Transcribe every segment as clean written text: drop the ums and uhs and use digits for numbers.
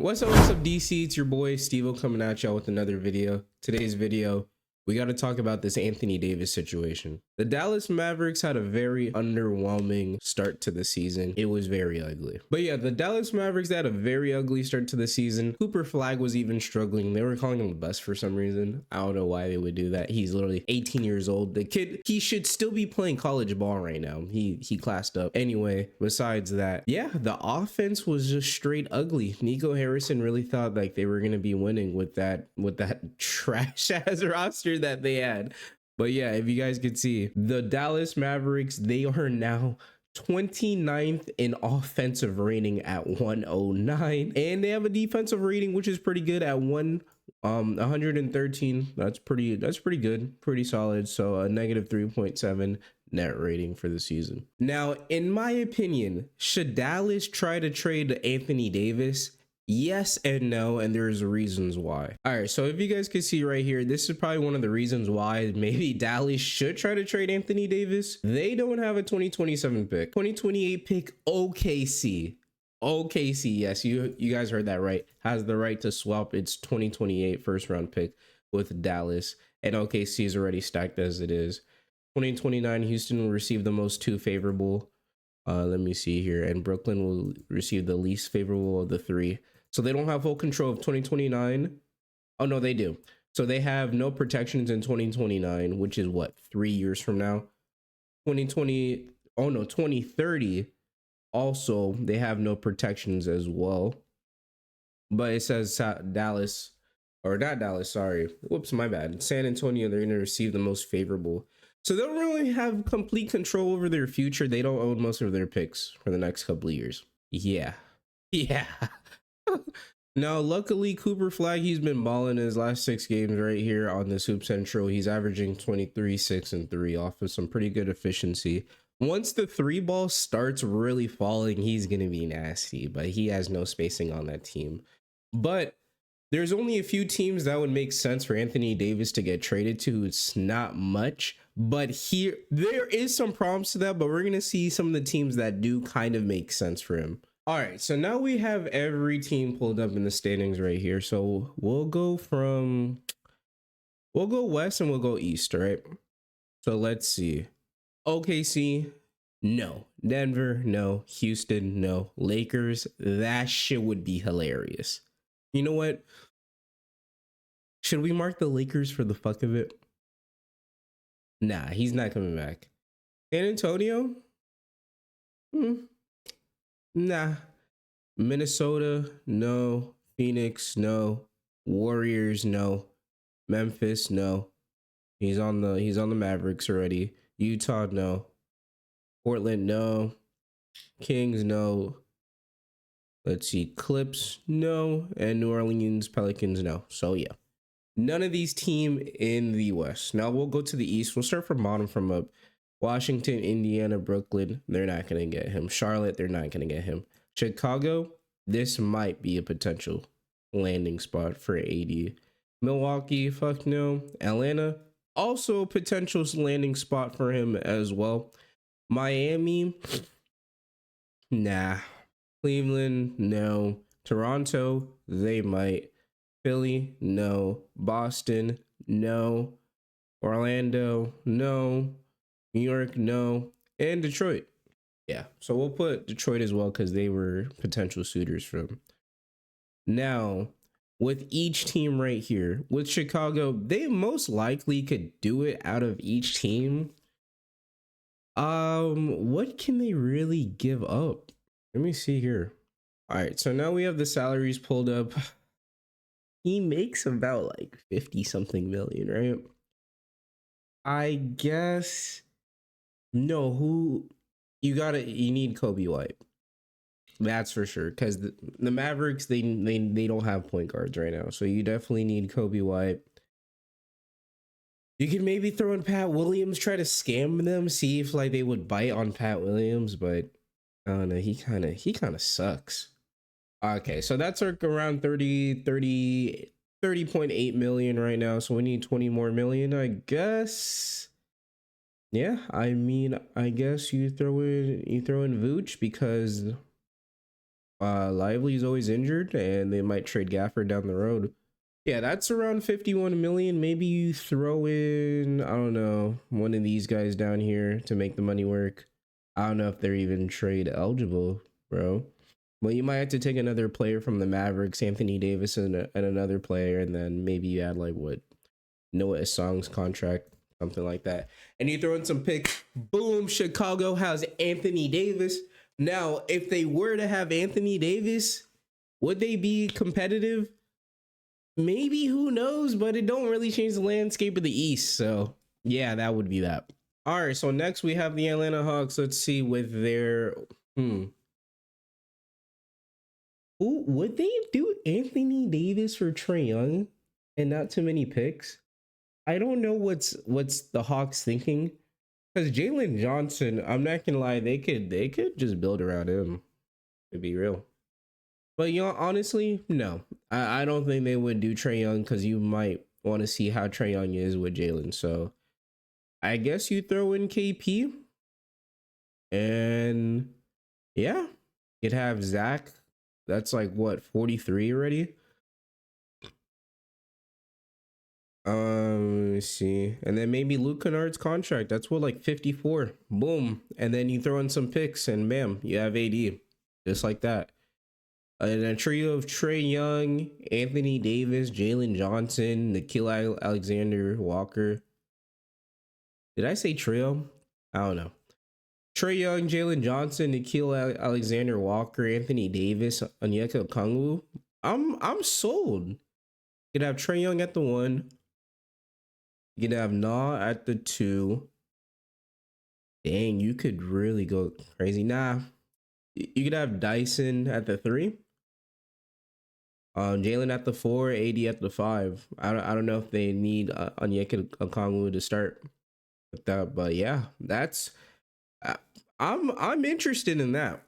What's up, DC? It's your boy Stevo coming at y'all with another video. Today's video, we got to talk about this Anthony Davis situation. The Dallas Mavericks had a very underwhelming start to the season. It was very ugly. But yeah, the Dallas Mavericks had a very ugly start to the season. Cooper Flag was even struggling. They were calling him the best for some reason. I don't know why they would do that. He's literally 18 years old. The kid, he should still be playing college ball right now. He classed up. Anyway, besides that, yeah, the offense was just straight ugly. Nico Harrison really thought like they were gonna be winning with that trash ass roster that they had. But yeah, if you guys could see, the Dallas Mavericks, they are now 29th in offensive rating at 109, and they have a defensive rating which is pretty good at 113. That's pretty good, pretty solid. So a negative 3.7 net rating for the season. Now, in my opinion, should Dallas try to trade Anthony Davis? Yes and no, and there's reasons why. All right, so if you guys can see right here, this is probably one of the reasons why maybe Dallas should try to trade Anthony Davis. They don't have a 2027 pick. 2028 pick, OKC. OKC, yes, you guys heard that right, has the right to swap its 2028 first round pick with Dallas, and OKC is already stacked as it is. 2029, Houston will receive the most two favorable. Let me see here, and Brooklyn will receive the least favorable of the three. So they don't have full control of 2029. Oh no, they do. So they have no protections in 2029, which is what, 3 years from now. 2020, oh no, 2030. Also, they have no protections as well. But it says Dallas, or not Dallas, sorry. Whoops, my bad. San Antonio, they're going to receive the most favorable. So they don't really have complete control over their future. They don't own most of their picks for the next couple of years. Yeah. Yeah. Now, luckily, Cooper Flag, he's been balling his last 6 games right here on this Hoop Central. He's averaging 23, 6, and 3 off of some pretty good efficiency. Once the 3 ball starts really falling, he's going to be nasty, but he has no spacing on that team. But there's only a few teams that would make sense for Anthony Davis to get traded to. It's not much, but here there is some problems to that, but we're going to see some of the teams that do kind of make sense for him. All right, so now we have every team pulled up in the standings right here. So we'll go west and we'll go east, all right? So let's see. OKC, no. Denver, no. Houston, no. Lakers, that shit would be hilarious. You know what? Should we mark the Lakers for the fuck of it? Nah, he's not coming back. San Antonio? Nah. Minnesota, no. Phoenix, no. Warriors, no. Memphis, no. He's on the Mavericks already. Utah, no. Portland, no. Kings, no. Let's see. Clips, no. And New Orleans Pelicans, no. So yeah. None of these teams in the West. Now we'll go to the East. We'll start from bottom from up. Washington, Indiana, Brooklyn, they're not going to get him. Charlotte, they're not going to get him. Chicago, this might be a potential landing spot for AD. Milwaukee, fuck no. Atlanta, also a potential landing spot for him as well. Miami, nah. Cleveland, no. Toronto, they might. Philly, no. Boston, no. Orlando, no. New York, no. And Detroit. Yeah, so we'll put Detroit as well because they were potential suitors for him. Now, with each team right here, with Chicago, they most likely could do it out of each team. What can they really give up? Let me see here. All right, so now we have the salaries pulled up. He makes about like 50 something million, right? I guess no, you need Kobe White. That's for sure, because the Mavericks, they don't have point guards right now, so you definitely need Kobe White. You can maybe throw in Pat Williams, try to scam them, see if like they would bite on Pat Williams, but I don't know, he kind of sucks. Okay, so that's like around 30.8 million right now, so we need 20 more million, I guess. Yeah, I mean, I guess you throw in Vooch because Lively's always injured, and they might trade Gafford down the road. Yeah, that's around 51 million. Maybe you throw in, I don't know, one of these guys down here to make the money work. I don't know if they're even trade eligible, bro. Well, you might have to take another player from the Mavericks, Anthony Davis, and another player, and then maybe you add like what Noah Song's contract, something like that. And you throw in some picks. Boom, Chicago has Anthony Davis. Now, if they were to have Anthony Davis, would they be competitive? Maybe, who knows, but it don't really change the landscape of the East. So yeah, that would be that. All right, so next we have the Atlanta Hawks. Let's see with their Ooh, would they do Anthony Davis for Trae Young and not too many picks? I don't know what's the Hawks thinking. Because Jalen Johnson, I'm not gonna lie, they could just build around him, to be real. But you know, honestly, no. I don't think they would do Trae Young because you might want to see how Trae Young is with Jalen. So I guess you throw in KP and yeah, you'd have Zach. That's like what, 43 already? Let me see. And then maybe Luke Kennard's contract. That's what, like 54. Boom. And then you throw in some picks and bam, you have AD. Just like that. And a trio of Trae Young, Anthony Davis, Jalen Johnson, Nikhil Alexander Walker. Did I say trio? I don't know. Trae Young, Jalen Johnson, Nikhil Alexander Walker, Anthony Davis, Onyeka Okongwu. I'm sold. You could have Trae Young at the 1. You could have Nah at the 2. Dang, you could really go crazy. Nah, you could have Dyson at the 3. Jalen at the 4, AD at the 5. I don't know if they need Onyeka Okongwu to start with that, but yeah, that's uh, I'm interested in that.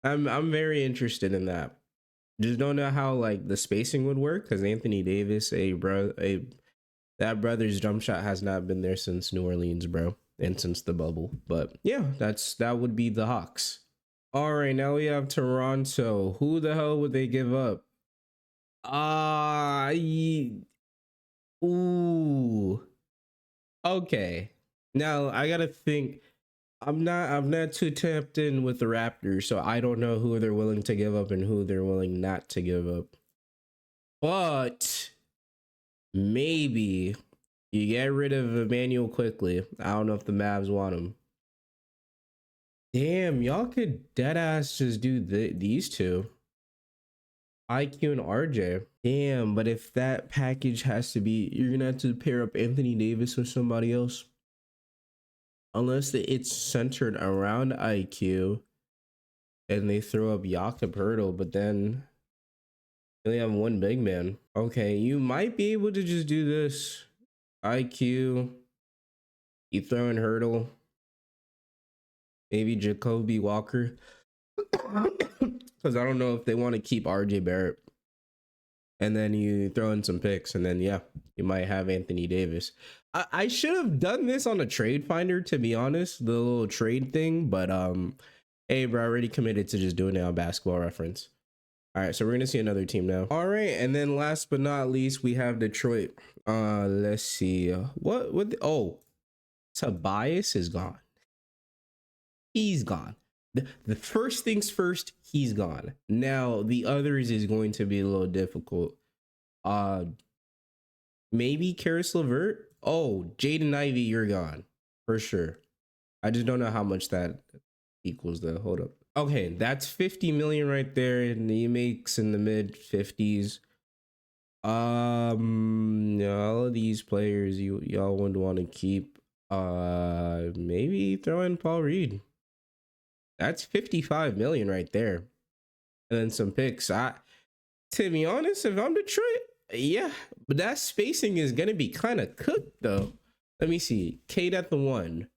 I'm very interested in that. Just don't know how like the spacing would work because Anthony Davis, that brother's jump shot has not been there since New Orleans, bro, and since the bubble. But yeah, that would be the Hawks. All right, now we have Toronto. Who the hell would they give up? Ah, ooh. Okay. Now I gotta think. I'm not too tapped in with the Raptors, so I don't know who they're willing to give up and who they're willing not to give up. But maybe you get rid of Emmanuel quickly. I don't know if the Mavs want him. Damn, y'all could dead ass just do these two. IQ and RJ. Damn, but if that package has to be, you're gonna have to pair up Anthony Davis with somebody else. Unless it's centered around IQ and they throw up Jakob Hurdle, but then they have one big man. Okay, you might be able to just do this. IQ, you throw in Hurdle, maybe Jacoby Walker. Because I don't know if they want to keep RJ Barrett. And then you throw in some picks, and then yeah, you might have Anthony Davis. I should have done this on a trade finder, to be honest, the little trade thing, but hey bro, I already committed to just doing it on Basketball Reference. All right, so we're gonna see another team now. All right, and then last but not least, we have Detroit. Let's see. Oh, Tobias is gone. He's gone. The first things first, he's gone. Now the others is going to be a little difficult. Uh Maybe Karis LeVert. Oh, Jaden Ivey, you're gone. For sure. I just don't know how much that equals though. Hold up. Okay, that's 50 million right there, and he makes in the mid 50s. All of these players y'all would want to keep. Maybe throw in Paul Reed. That's 55 million right there. And then some picks. To be honest, if I'm Detroit, yeah, but that spacing is gonna be kind of cooked though. Let me see. Cade at the 1.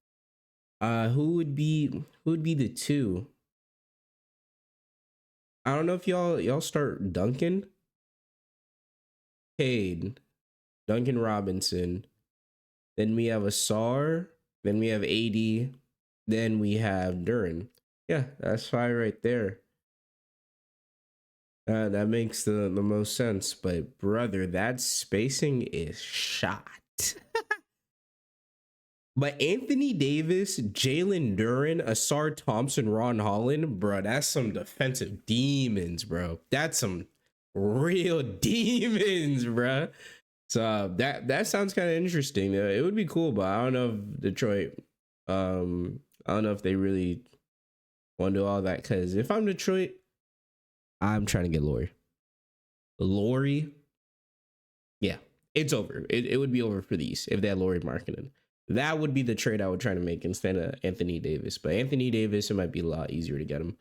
Who would be the 2? I don't know if y'all start Duncan, Cade, Duncan Robinson. Then we have Asar. Then we have AD. Then we have Duran. Yeah, that's 5 right there. That makes the most sense. But brother, that spacing is shot. But Anthony Davis, Jalen Duren, Asar Thompson, Ron Holland, bro, that's some defensive demons, bro. That's some real demons, bro. So that sounds kind of interesting. It would be cool, but I don't know if Detroit. I don't know if they really want to do all that. Because if I'm Detroit, I'm trying to get Lori. Lori, yeah, it's over. It would be over for the East if they had Lori Markkinen. That would be the trade I would try to make instead of Anthony Davis. But Anthony Davis, it might be a lot easier to get him.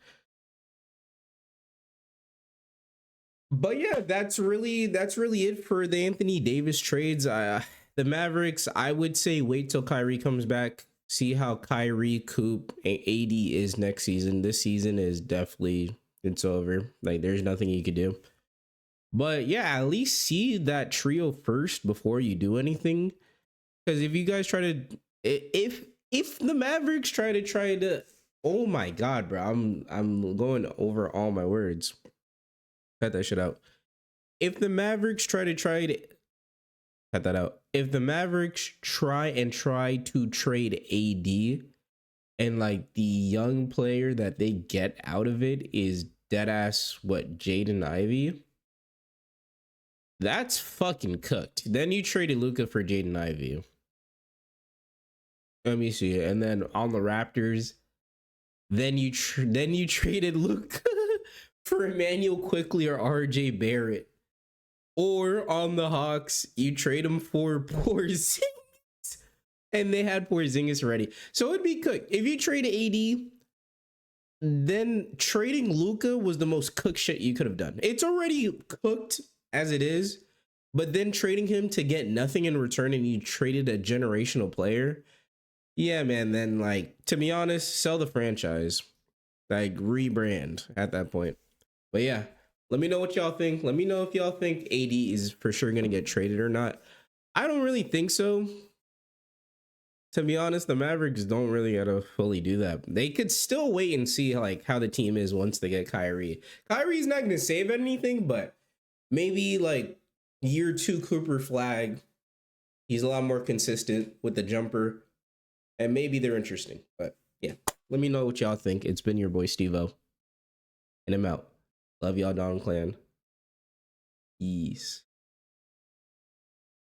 But yeah, that's really it for the Anthony Davis trades. The Mavericks, I would say wait till Kyrie comes back. See how Kyrie, Coop, and AD is next season. This season is definitely it's over. Like there's nothing you could do. But yeah, at least see that trio first before you do anything. Because if you guys try to, if the Mavericks try to, oh my god, bro, I'm going over all my words. Cut that shit out. If the Mavericks try to cut that out. If the Mavericks try to trade AD, and like the young player that they get out of it is deadass what Jaden Ivey, that's fucking cooked. Then you traded Luka for Jaden Ivey. Let me see. And then on the Raptors, then you traded Luka for Emmanuel Quickly or RJ Barrett. Or on the Hawks, you trade him for Porzingis, and they had Porzingis ready. So it'd be cooked. If you trade AD, then trading Luka was the most cooked shit you could have done. It's already cooked as it is, but then trading him to get nothing in return and you traded a generational player. Yeah, man, then like to be honest, sell the franchise. Like rebrand at that point. But yeah, let me know what y'all think. Let me know if y'all think AD is for sure going to get traded or not. I don't really think so. To be honest, the Mavericks don't really gotta fully do that. They could still wait and see like how the team is once they get Kyrie. Kyrie's not gonna save anything, but maybe like year 2 Cooper Flag. He's a lot more consistent with the jumper, and maybe they're interesting. But yeah, let me know what y'all think. It's been your boy Steve-O, and I'm out. Love y'all, Don Clan. Peace.